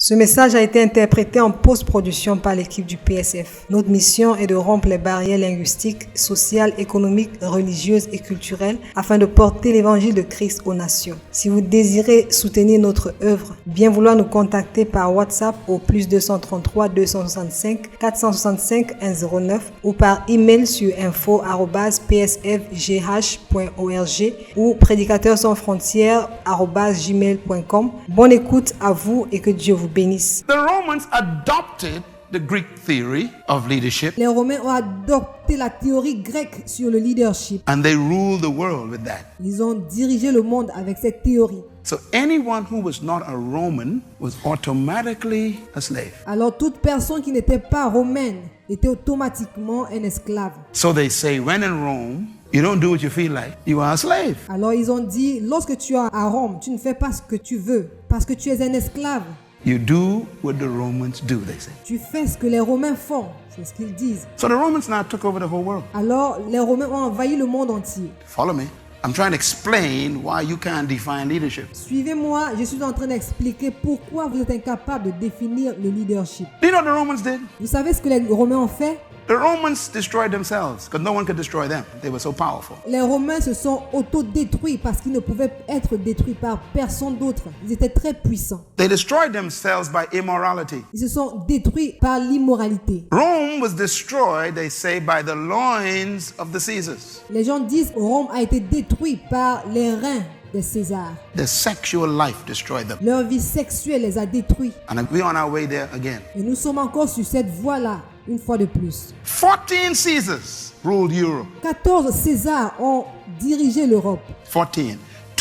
Ce message a été interprété en post-production par l'équipe du PSF. Notre mission est de rompre les barrières linguistiques, sociales, économiques, religieuses et culturelles afin de porter l'évangile de Christ aux nations. Si vous désirez soutenir notre œuvre, bien vouloir nous contacter par WhatsApp au +233 265 465 109 ou par email sur info@psfgh.org ou prédicateurs-sans-frontières@gmail.com. Bonne écoute à vous et que Dieu vous bénisse. The Romans adopted the Greek theory of leadership Les Romains ont adopté la théorie grecque sur le leadership. and they ruled the world with that. Ils ont dirigé le monde avec cette théorie. So anyone who was not a Roman was automatically a slave. Alors toute personne qui n'était pas romaine était automatiquement un esclave. So they say when in Rome, you don't do what you feel like, you are a slave. Alors ils ont dit, lorsque tu es à Rome, tu ne fais pas ce que tu veux parce que tu es un esclave. You do what the Romans do, they say. Tu fais ce que les Romains font, c'est ce qu'ils disent. So the Romans now took over the whole world. Alors les Romains ont envahi le monde entier. Follow me. I'm trying to explain why you can't define leadership. Suivez-moi, je suis en train d'expliquer pourquoi vous êtes incapable de définir le leadership. Do you know what the Romans did? Vous savez ce que les Romains ont fait? The Romans destroyed themselves because no one could destroy them. They were so powerful. Les Romains se sont auto-détruits parce qu'ils ne pouvaient être détruits par personne d'autre. Ils étaient très puissants. They destroyed themselves by immorality. Ils se sont détruits par l'immoralité. Rome was destroyed, they say, by the loins of the Caesars. Les gens disent que Rome a été détruit par les reins des Césars. Their sexual life destroyed them. Leur vie sexuelle les a détruits. And we're on our way there again. Et nous sommes encore sur cette voie-là, une fois de plus. 14 Caesars ruled Europe. 14 Césars ont dirigé l'Europe. 14.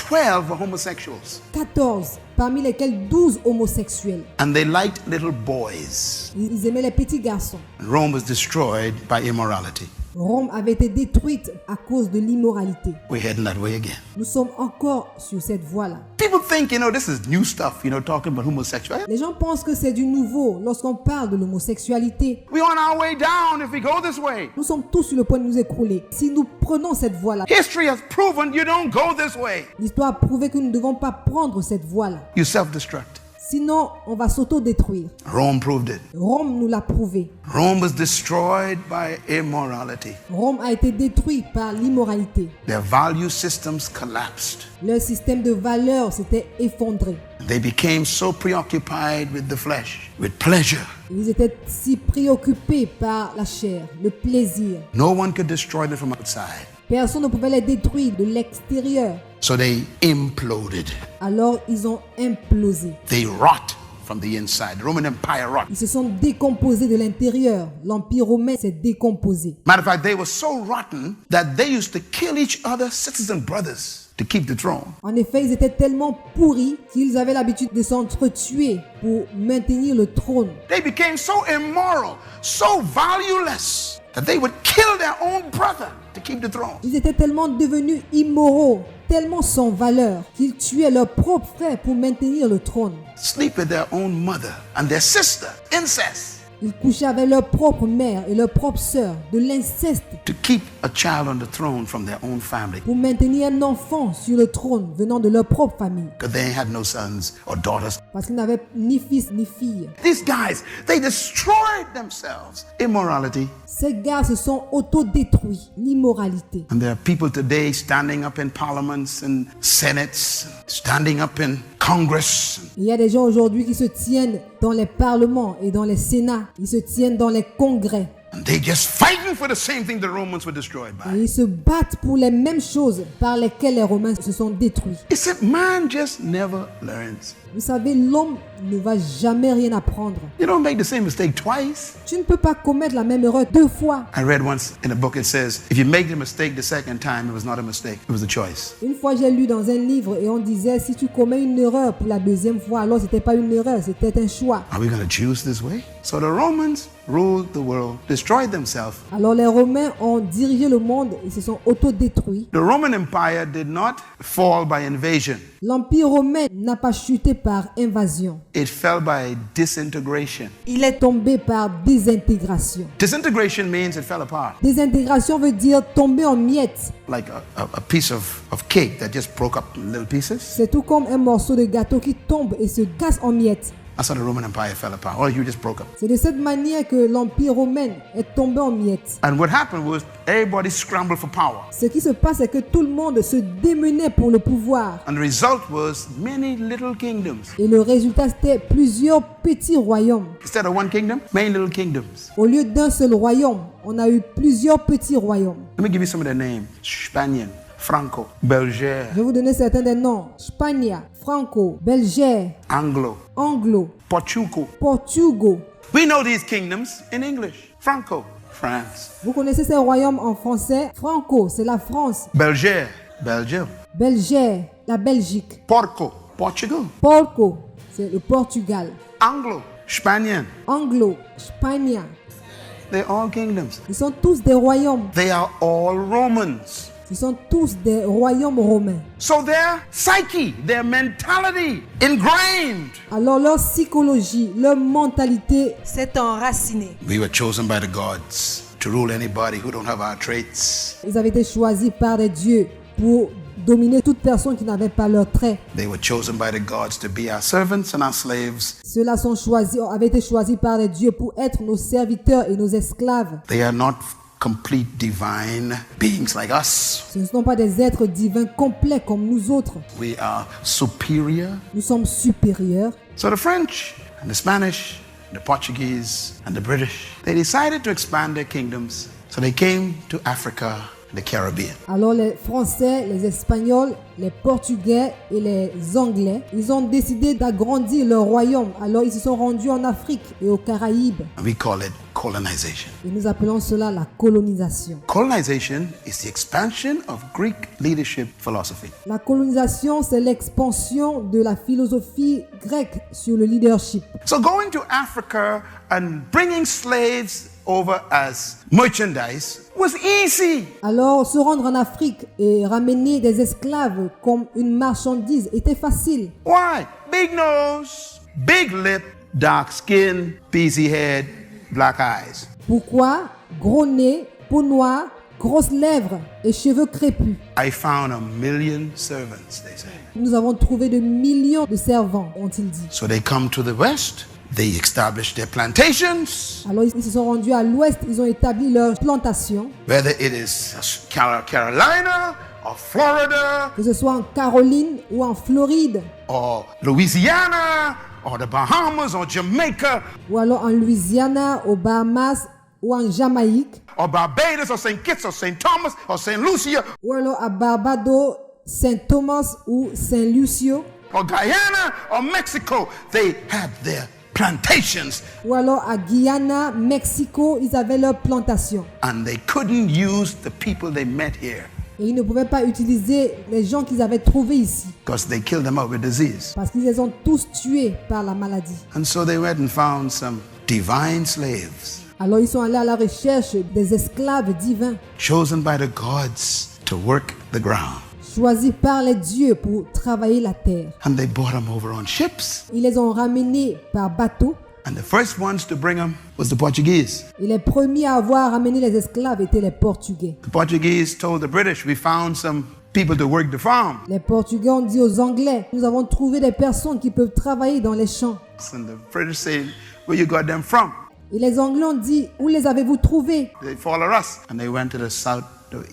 12 were homosexuals. 14, parmi lesquels 12 homosexuels. And they liked little boys. Ils aimaient les petits garçons. And Rome was destroyed by immorality. Rome avait été détruite à cause de l'immoralité. We're heading that way again. Nous sommes encore sur cette voie-là. People think, this is new stuff, talking about homosexuality. Les gens pensent que c'est du nouveau lorsqu'on parle de l'homosexualité. We're on our way down if we go this way. Nous sommes tous sur le point de nous écrouler si nous prenons cette voie-là. History has proven you don't go this way. L'histoire a prouvé que nous ne devons pas prendre cette voie-là. You self-destruct. Sinon, on va s'auto-détruire. Rome proved it. Rome nous l'a prouvé. Rome was destroyed by immorality. Rome a été détruit par l'immoralité. Their value systems collapsed. Leur système de valeurs s'était effondré. They became so preoccupied with the flesh, with pleasure. Ils étaient si préoccupés par la chair, le plaisir. No one could destroy them from outside. Personne ne pouvait les détruire de l'extérieur. So they imploded. Alors ils ont implosé. They rot from the inside. The Roman Empire rot. Ils se sont décomposés de l'intérieur. L'Empire romain s'est décomposé. Matter of fact, they were so rotten that they used to kill each other, sisters and brothers, to keep the throne. En effet, ils étaient tellement pourris qu'ils avaient l'habitude de s'entretuer pour maintenir le trône. They became so immoral, so valueless, that they would kill their own brother to keep the throne. Ils étaient tellement devenus immoraux, tellement sans valeur, qu'ils tuaient leur propre frère pour maintenir le trône. Sleep with their own mother and their sister, incest. Ils couchaient avec leur propre mère et leur propre sœur, de l'inceste, To keep a child on the throne from their own family. pour maintenir un enfant sur le trône venant de leur propre famille. Because they had no sons or daughters. Parce qu'ils n'avaient ni fils ni fille. These guys, they destroyed themselves. Immorality. Ces gars se sont auto-détruits, l'immoralité. And there are people today standing up in parliaments and senates, standing up in Congress. Il y a des gens aujourd'hui qui se tiennent dans les parlements et dans les sénats. Ils se tiennent dans les congrès. And they just fighting for the same thing the Romans were destroyed Et by. ils se battent pour les mêmes choses par lesquelles les Romains se sont détruits. It's that man just never learns. Vous savez, l'homme ne va jamais rien apprendre. You don't make the same mistake twice. Tu ne peux pas commettre la même erreur deux fois. I read once in a book, it says, if you make the mistake the second time, it was not a mistake, it was a choice. Une fois, j'ai lu dans un livre et on disait, si tu commets une erreur pour la deuxième fois, alors c'était pas une erreur, c'était un choix. Are we going to choose this way? So the Romans ruled the world, destroyed themselves. Alors les Romains ont dirigé le monde et se sont auto-détruits. The Roman Empire did not fall by invasion. L'Empire romain n'a pas chuté par invasion. It fell by disintegration. Il est tombé par désintégration. Disintegration means it fell apart. Désintégration veut dire tomber en miettes. Like a piece of cake that just broke up in little pieces. C'est tout comme un morceau de gâteau qui tombe et se casse en miettes. That's how the Roman Empire fell apart. Or you just broke up. C'est de cette manière que l'Empire romain est tombé en miettes. And what happened was everybody scrambled for power. Ce qui se passe, c'est que tout le monde se démenait pour le pouvoir. And the result was many little kingdoms. Et le résultat, c'était plusieurs petits royaumes. Instead of one kingdom, many little kingdoms. Au lieu d'un seul royaume, on a eu plusieurs petits royaumes. Let me give you some of their names. Spaniard, Franco, Belger, Je vais vous donner certains des noms. Spagna, Franco, Belger, Anglo, Anglo, Portugal. Portugal. We know these kingdoms in English. Franco, France. Vous connaissez ces royaumes en français? Franco, c'est la France. Belger, Belgium. Belger, la Belgique. Porco, Portugal. Porco, c'est le Portugal. Anglo, Spaniard. Anglo, Spagna. They're all kingdoms. Ils sont tous des royaumes. They are all Romans. Ils sont tous des royaumes romains. So their psyche, their mentality, ingrained. Alors leur psychologie, leur mentalité s'est enracinée. We were chosen by the gods to rule anybody who don't have our traits. Ils avaient été choisis par des dieux pour dominer toute personne qui n'avait pas leurs traits. They were chosen by the gods to be our servants and our slaves. Ceux-là avaient été choisis par des dieux pour être nos serviteurs et nos esclaves. They are not complete divine beings like us. Ce ne sont pas des êtres divins complets comme nous autres. We are superior. Nous sommes supérieurs. So the French and the Spanish, the Portuguese and the British, they decided to expand their kingdoms. So they came to Africa and the Caribbean. Alors les Français, les Espagnols, les Portugais et les Anglais, ils ont décidé d'agrandir leur royaume. Alors ils se sont rendus en Afrique et aux Caraïbes. And we call it colonization. Et nous appelons cela la colonisation. Colonization is the expansion of Greek leadership philosophy. La colonisation, c'est l'expansion de la philosophie grecque sur le leadership. So going to Africa and bringing slaves over as merchandise was easy. Alors, se rendre en Afrique et ramener des esclaves comme une marchandise était facile. Why? Big nose, big lip, dark skin, peasy head, black eyes. Pourquoi? Gros nez, peau noire, grosses lèvres et cheveux crépus. I found 1 million servants, they say. Nous avons trouvé de millions de servants, ont-ils dit. So they come to the west, they establish their plantations. Alors, ils se sont rendus à l'ouest, ils ont établi leurs plantations. Whether it is Carolina or Florida Que ce soit en Caroline ou en Floride, or Louisiana or the Bahamas or Jamaica ou alors en Louisiana, aux Bahamas ou en Jamaïque, or Barbados or St. Kitts or St. Thomas or St. Lucia ou alors à Barbados, Saint-Thomas ou Saint-Lucio, or Guyana or Mexico, they had their plantations ou alors à Guyana, Mexico, ils avaient leurs plantations. and they couldn't use the people they met here Et ils ne pouvaient pas utiliser les gens qu'ils avaient trouvés ici, because they killed them out with disease. parce qu'ils les ont tous tués par la maladie. And so they went and found some divine slaves Alors ils sont allés à la recherche des esclaves divins, chosen by the gods to work the ground. choisis par les dieux pour travailler la terre. And they brought them over on ships. Ils les ont ramenés par bateau. And the first ones to bring them was the Portuguese. Et les premiers à avoir ramené les esclaves étaient les Portugais. The Portuguese told the British, we found some people to work the farm. Les Portugais ont dit aux Anglais, nous avons trouvé des personnes qui peuvent travailler dans les champs. And the British said, where you got them from? Et les Anglais ont dit, où les avez-vous trouvés? They follow us. And they went to the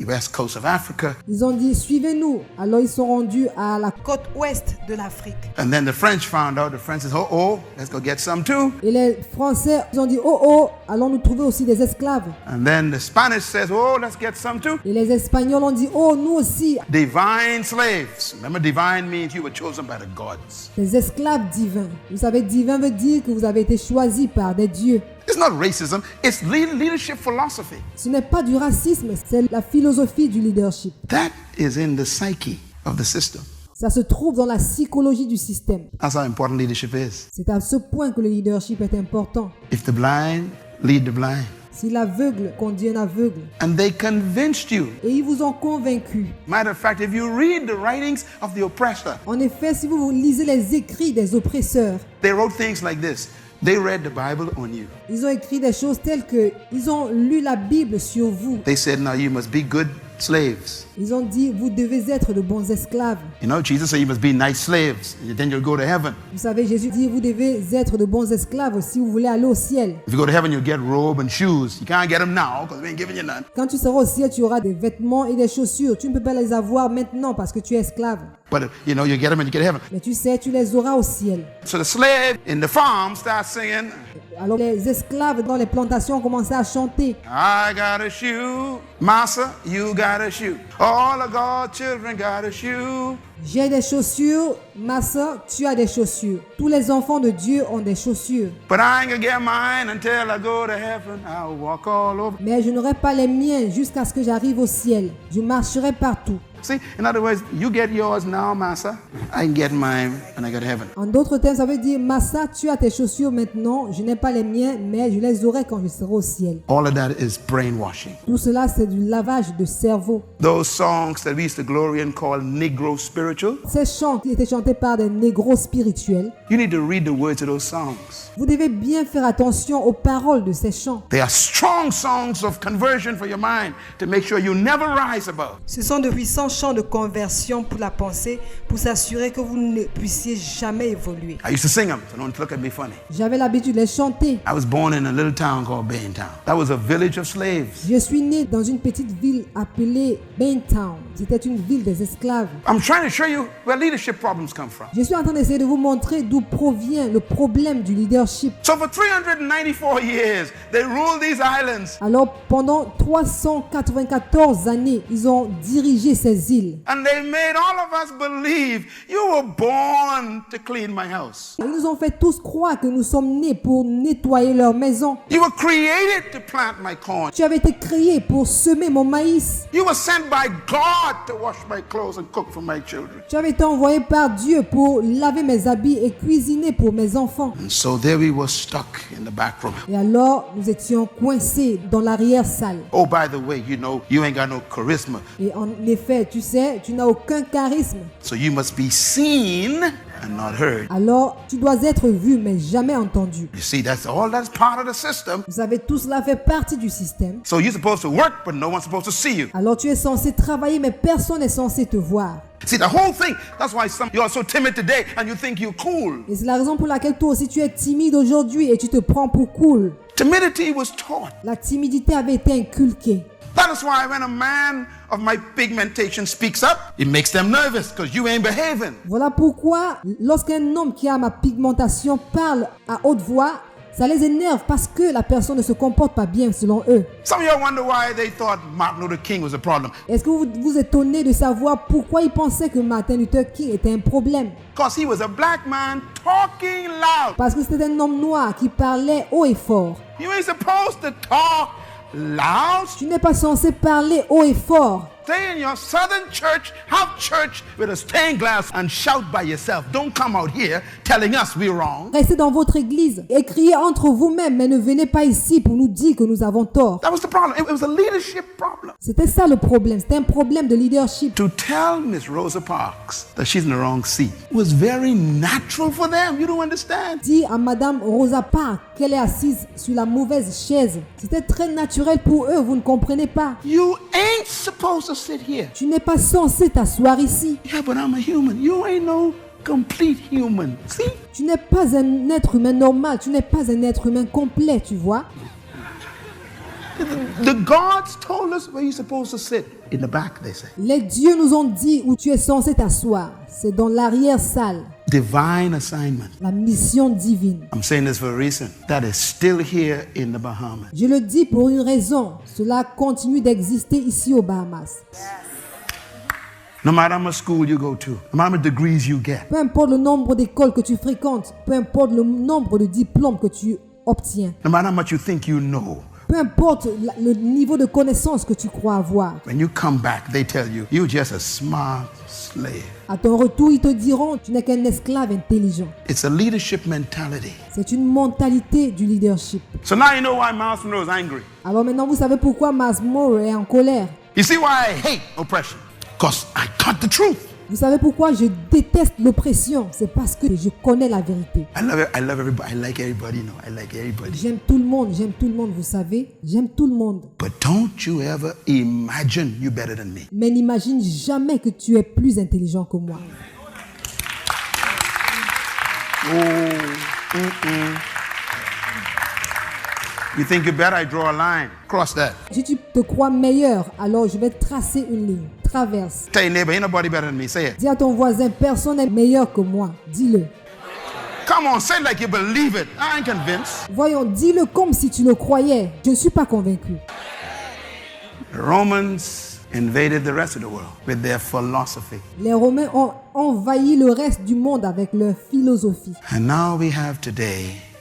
west coast of Africa. Ils ont dit, suivez-nous. Alors ils sont rendus à la côte ouest de l'Afrique. And then the French found out. The French said, oh, let's go get some too. Et les Français, ils ont dit, oh, allons nous trouver aussi des esclaves. And then the Spanish says, oh, let's get some too. Et les Espagnols ont dit, oh, nous aussi. Divine slaves. Remember, divine means you were chosen by the gods. Des esclaves divins. Vous savez, divin veut dire que vous avez été choisis par des dieux. It's not racism, it's leadership philosophy. Ce n'est pas du racisme, c'est la philosophie du leadership. That is in the psyche of the system. Ça se trouve dans la psychologie du système. That's how important leadership is. C'est à ce point que le leadership est important. If the blind lead the blind. Si l'aveugle conduit un aveugle. And they convinced you. Et ils vous ont convaincu. Matter of fact, if you read the writings of the oppressor. En effet, si vous lisez les écrits des oppresseurs. They wrote things like this. They read the Bible on you. Ils ont écrit des choses telles que ils ont lu la Bible sur vous. They said, now you must be good slaves. Ils ont dit, vous devez être de bons esclaves. You know, Jesus said you must be nice slaves, and then you'll go to heaven. Vous savez, Jésus dit, vous devez être de bons esclaves si vous voulez aller au ciel. If you go to heaven, you'll get robe and shoes. You can't get them now because we ain't giving you none. Quand tu seras au ciel, tu auras des vêtements et des chaussures. Tu ne peux pas les avoir maintenant parce que tu es esclave. But, you know, you get them and you get to heaven. Mais tu sais, tu les auras au ciel. So the slave in the farm starts singing, Alors les esclaves dans les plantations ont commencé à chanter. I got a shoe, massa, you got a shoe. All of God's children got a shoe. J'ai des chaussures, ma soeur, tu as des chaussures. Tous les enfants de Dieu ont des chaussures. But I ain't gonna get mine until I go to heaven. I'll walk all over. Mais je n'aurai pas les miens jusqu'à ce que j'arrive au ciel. Je marcherai partout. See, in other words, you get yours now, massa. I can get mine when I go to heaven. En d'autres termes, ça veut dire, Massa, tu as tes chaussures maintenant. Je n'ai pas les miens, mais je les aurai quand je serai au ciel. All of that is brainwashing. Tout cela, c'est du lavage de cerveau. Those songs that we used to glory and call Negro spiritual, Ces chants qui étaient chantés par des négros spirituels, you need to read the words of those songs. vous devez bien faire attention aux paroles de ces chants. They are strong songs of conversion for your mind to make sure you never rise above. Ce sont de puissants chants de conversion pour la pensée, pour s'assurer que vous ne puissiez jamais évoluer. I used to sing them, so don't look at me funny. J'avais l'habitude de les chanter. I was born in a little town called Baintown. That was a village of slaves. Je suis né dans une petite ville appelée Baintown. C'était une ville des esclaves. I'm trying to show you where leadership problems come from. Je suis en train d'essayer de vous montrer d'où provient le problème du leadership. So for 394 years, they ruled these islands. Alors, pendant 394 années, ils ont dirigé ces îles. And they made all of us believe you were born to clean my house. Ils nous ont fait tous croire que nous sommes nés pour nettoyer leur maison. You were created to plant my corn. Tu avais été créé pour semer mon maïs. You were sent by God to wash my clothes and cook for my children. Tu avais été envoyé par Dieu pour laver mes habits et cuisiner pour mes enfants. And so there we were stuck in the back room. Et alors, nous étions coincés dans l'arrière-salle. Oh, by the way, you know, you ain't got no charisma. Et en effet, tu sais, tu n'as aucun charisme. So you must be seen and not heard. Alors, tu dois être vu, mais jamais entendu. You see, that's part of the system. Vous savez, tout cela fait partie du système. So you're supposed to work, but no one's supposed to see you. Alors, tu es censé travailler, mais personne n'est censé te voir. See, the whole thing, that's why you are so timid today and you think you're cool. Et c'est la raison pour laquelle toi aussi tu es timide aujourd'hui et tu te prends pour cool. Timidity was taught. La timidité avait été inculquée. That is why when a man of my pigmentation speaks up, it makes them nervous because you ain't behaving. Voilà pourquoi, lorsqu'un homme qui a ma pigmentation parle à haute voix, ça les énerve parce que la personne ne se comporte pas bien selon eux. Some of you wonder why they thought Martin Luther King was a problem. Est-ce que vous vous étonnez de savoir pourquoi ils pensaient que Martin Luther King était un problème? Because he was a black man talking loud. Parce que c'était un homme noir qui parlait haut et fort. You ain't supposed to talk loud. Tu n'es pas censé parler haut et fort. Stay in your southern church, have church with a stained glass and shout by yourself. Don't come out here telling us we're wrong. Restez dans votre église et criez entre vous-mêmes, mais ne venez pas ici pour nous dire que nous avons tort. That was the problem. It was a leadership problem. C'était ça le problème, c'était un problème de leadership. To tell Miss Rosa Parks that she's in the wrong seat was very natural for them. You don't understand. Dire à Madame Rosa Parks qu'elle est assise sur la mauvaise chaise, c'était très naturel pour eux, vous ne comprenez pas. You ain't supposed to sit here. Tu n'es pas censé t'asseoir ici. Yeah, but I'm a human. You ain't no complete human. See? Tu n'es pas un être humain normal, tu n'es pas un être humain complet, tu vois. The gods told us where you're supposed to sit. In the back, they say. Les dieux nous ont dit où tu es censé t'asseoir. C'est dans l'arrière-salle. Divine assignment. La mission divine. I'm saying this for a reason. That is still here in the Bahamas. Je le dis pour une raison. Cela continue d'exister ici aux Bahamas. No matter how much school you go to, no matter how many degrees you get, Peu importe le nombre d'écoles que tu fréquentes, peu importe le nombre de diplômes que tu obtiens, no matter how much you think you know, peu importe le niveau de connaissance que tu crois avoir, when you come back, they tell you, you're just a smart slave. à ton retour, ils te diront tu n'es qu'un esclave intelligent. It's a leadership mentality. C'est une mentalité du leadership. So now you know why Miles Monroe is angry. Alors maintenant, vous savez pourquoi Miles Monroe est en colère. You see why I hate oppression? Because I got the truth. Vous savez pourquoi je déteste l'oppression? C'est parce que je connais la vérité. I love everybody. I like everybody, you know. I like everybody. J'aime tout le monde, vous savez. J'aime tout le monde. But don't you ever imagine you're better than me. Mais n'imagine jamais que tu es plus intelligent que moi. You think you're better? I draw a line. Cross that. Si tu te crois meilleur, alors je vais tracer une ligne. Traverse. Tell your neighbor, ain't nobody better than me. Say it. Dis à ton voisin, personne n'est meilleur que moi. Dis-le. Come on, say it like you believe it. I ain't convinced. Voyons, dis-le comme si tu le croyais. Je ne suis pas convaincu. The Romans invaded the rest of the world with their philosophy. Les Romains ont envahi le reste du monde avec leur philosophie. And now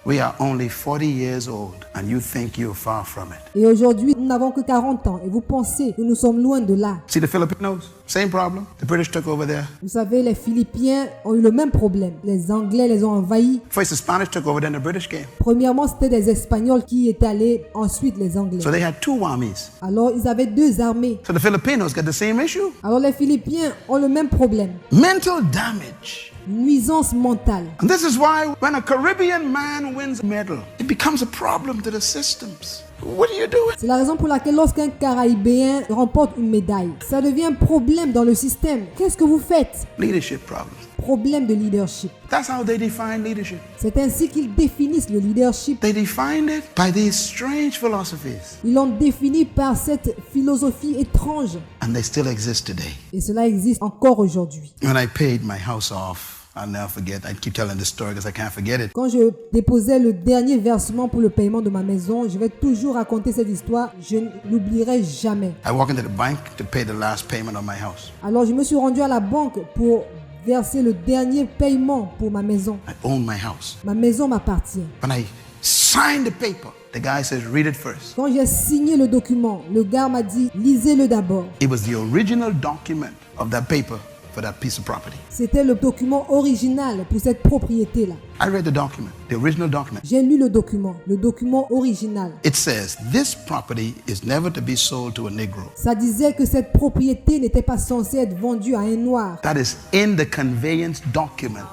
we are only 40 years old, and you think you're far from it. Et aujourd'hui, nous n'avons que 40 ans et vous pensez que nous sommes loin de là. See the Filipinos? Same problem. The British took over there. Vous savez, les Philippiens ont eu le même problème. Les Anglais les ont envahis. First the Spanish took over, then the British came. Premièrement, c'était des Espagnols qui étaient allés, ensuite les Anglais. So they had two armies. Alors, ils avaient deux armées. So the Filipinos got the same issue. Alors, les Philippiens ont le même problème. Mental damage. Nuisance mentale. And this is why when a Caribbean man wins a medal, it becomes a problem to the systems. What are you doing? C'est la raison pour laquelle lorsqu'un Caraïbéen remporte une médaille, ça devient un problème dans le système. Qu'est-ce que vous faites? Leadership problems. Problème de leadership. That's how they define leadership. C'est ainsi qu'ils définissent le leadership. They defined it by these strange philosophies. Ils l'ont défini par cette philosophie étrange. And they still exist today. Et cela existe encore aujourd'hui. When I paid my house off, I'll never forget. I keep telling this story because I can't forget it. Quand je déposais le dernier versement pour le paiement de ma maison, je vais toujours raconter cette histoire. Je ne l'oublierai jamais. I walk into the bank to pay the last payment on my house. Alors je me suis rendu à la banque pour verser le dernier paiement pour ma maison. I own my house. Ma maison m'appartient. When I signed the paper, the guy says, read it first. Quand j'ai signé le document, le gars m'a dit, lisez-le d'abord. It was the original document of that paper for that piece of property. C'était le document original pour cette propriété-là. I read the document, the original document. J'ai lu le document original. It says, this property is never to be sold to a Negro. Ça disait que cette propriété n'était pas censée être vendue à un noir. That is in the conveyance document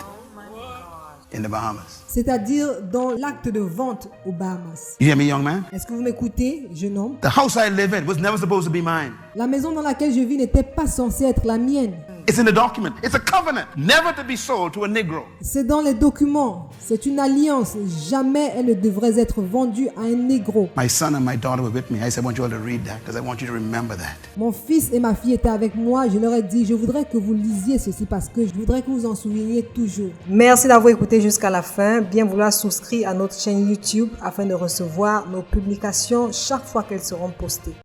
in the Bahamas. C'est-à-dire dans l'acte de vente aux Bahamas. You hear me, young man? Est-ce que vous m'écoutez, jeune homme? The house I live in was never supposed to be mine. La maison dans laquelle je vis n'était pas censée être la mienne. It's in the document. It's a covenant, never to be sold to a Negro. C'est dans les documents. C'est une alliance. Jamais elle ne devrait être vendue à un négro. My son and my daughter were with me. I said, I want you all to read that because I want you to remember that. Mon fils et ma fille étaient avec moi. Je leur ai dit, je voudrais que vous lisiez ceci parce que je voudrais que vous en souveniez toujours. Merci d'avoir écouté jusqu'à la fin. Bien vouloir souscrire à notre chaîne YouTube afin de recevoir nos publications chaque fois qu'elles seront postées.